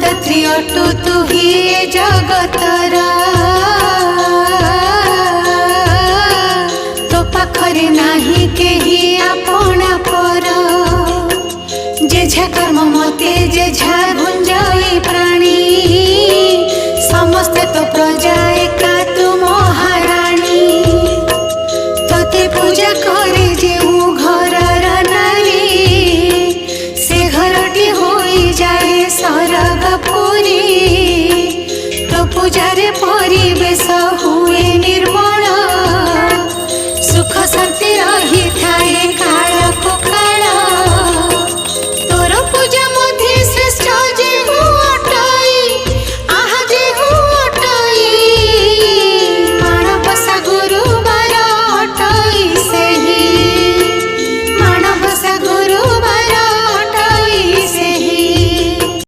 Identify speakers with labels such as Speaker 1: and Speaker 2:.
Speaker 1: धरत्री अटु तू ही जगतर तो पाखरे नाही केही आपणा पर जेझा कर्म मते जेझा गुंजाई प्राणी समस्ते तो प्रजा एका तू महाराणी तोते पूजा करे जेऊ घरर नारी से घरटी होई जाए सरग पुरी तो पूजारे